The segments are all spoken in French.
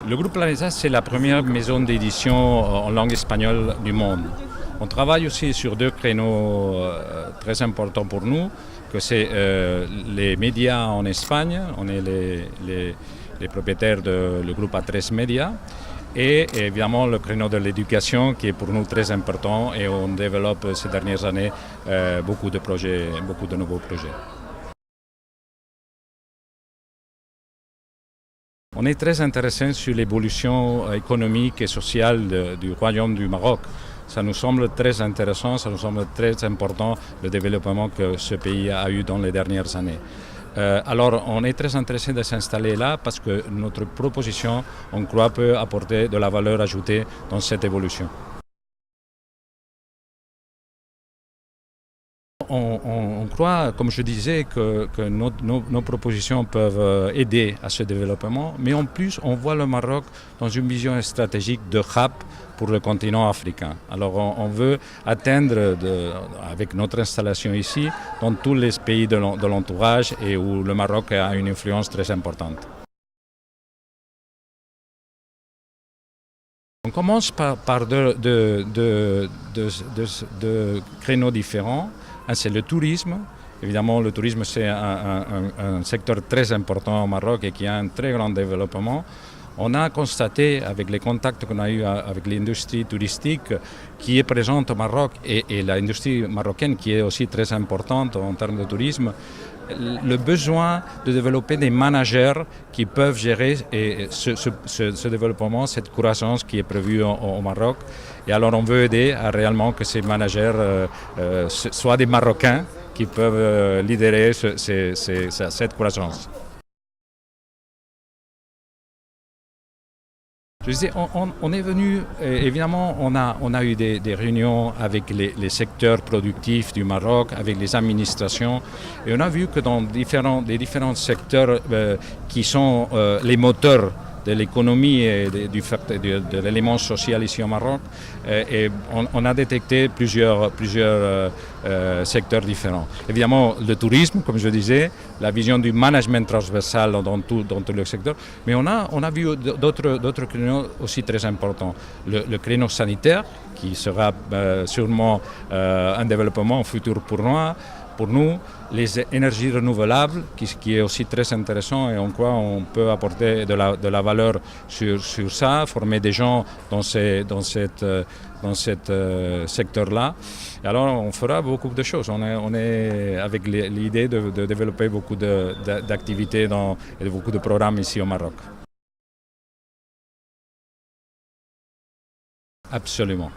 Le groupe Planeta, c'est la première maison d'édition en langue espagnole du monde. On travaille aussi sur deux créneaux très importants pour nous, que c'est les médias en Espagne, on est les propriétaires du groupe A3 Media, et évidemment le créneau de l'éducation qui est pour nous très important et on développe ces dernières années beaucoup de projets, beaucoup de nouveaux projets. On est très intéressé sur l'évolution économique et sociale du Royaume du Maroc. Ça nous semble très intéressant, ça nous semble très important le développement que ce pays a eu dans les dernières années. Alors on est très intéressé de s'installer là parce que notre proposition, on croit, peut apporter de la valeur ajoutée dans cette évolution. On croit, comme je disais, que nos propositions peuvent aider à ce développement, mais en plus, on voit le Maroc dans une vision stratégique de hub pour le continent africain. Alors, on veut atteindre, avec notre installation ici, dans tous les pays de l'entourage et où le Maroc a une influence très importante. On commence par deux créneaux différents. Un, c'est le tourisme. Évidemment, le tourisme, c'est un secteur très important au Maroc et qui a un très grand développement. On a constaté, avec les contacts qu'on a eus avec l'industrie touristique qui est présente au Maroc et l'industrie marocaine qui est aussi très importante en termes de tourisme, le besoin de développer des managers qui peuvent gérer ce développement, cette croissance qui est prévue au Maroc. Et alors on veut aider à réellement que ces managers soient des Marocains qui peuvent lidérer cette croissance. Je disais, on est venu, évidemment, on a eu des réunions avec les secteurs productifs du Maroc, avec les administrations, et on a vu que dans les différents secteurs qui sont les moteurs de l'économie et de l'élément social ici au Maroc, et on a détecté plusieurs secteurs différents. Évidemment, le tourisme, comme je disais, la vision du management transversal dans tout le secteur, mais on a vu d'autres créneaux aussi très importants. Le créneau sanitaire, qui sera sûrement un développement futur pour nous, les énergies renouvelables, qui est aussi très intéressant et en quoi on peut apporter de la valeur sur ça, former des gens dans ce secteur-là. Alors on fera beaucoup de choses. On est avec l'idée de développer beaucoup d'activités et beaucoup de programmes ici au Maroc. Absolument.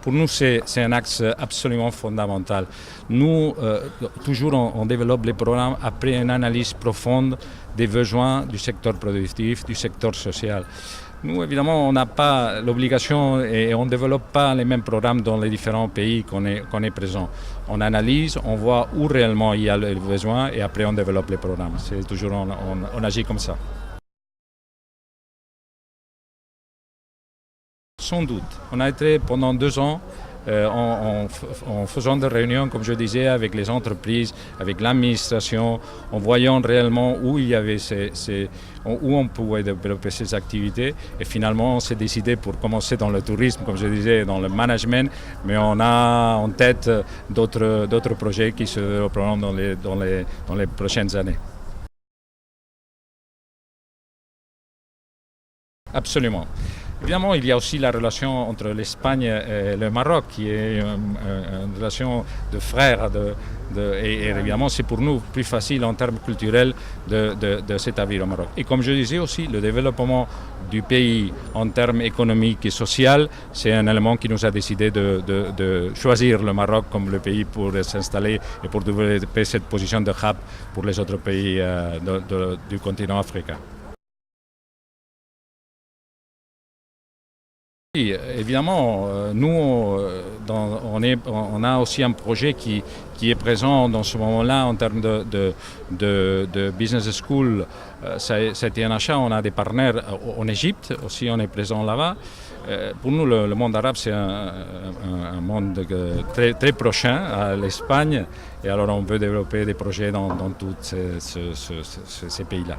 Pour nous, c'est un axe absolument fondamental. Nous, toujours, on développe les programmes après une analyse profonde des besoins du secteur productif, du secteur social. Nous, évidemment, on n'a pas l'obligation et on ne développe pas les mêmes programmes dans les différents pays qu'on est présent. On analyse, on voit où réellement il y a le besoin et après on développe les programmes. C'est toujours, on agit comme ça. Sans doute. On a été pendant 2 ans en faisant des réunions, comme je disais, avec les entreprises, avec l'administration, en voyant réellement où il y avait où on pouvait développer ces activités. Et finalement, on s'est décidé pour commencer dans le tourisme, comme je disais, dans le management, mais on a en tête d'autres projets qui se développeront dans les prochaines années. Absolument. Évidemment, il y a aussi la relation entre l'Espagne et le Maroc, qui est une relation de frères. Et évidemment, c'est pour nous plus facile en termes culturels de s'établir au Maroc. Et comme je disais aussi, le développement du pays en termes économiques et sociaux, c'est un élément qui nous a décidé de choisir le Maroc comme le pays pour s'installer et pour développer cette position de hub pour les autres pays du continent africain. Oui, évidemment, nous, on a aussi un projet qui est présent dans ce moment-là en termes de business school. Ça a été un achat, on a des partenaires en Égypte, aussi on est présent là-bas. Pour nous, le monde arabe, c'est un monde très, très prochain à l'Espagne et alors on veut développer des projets dans tous ces pays-là.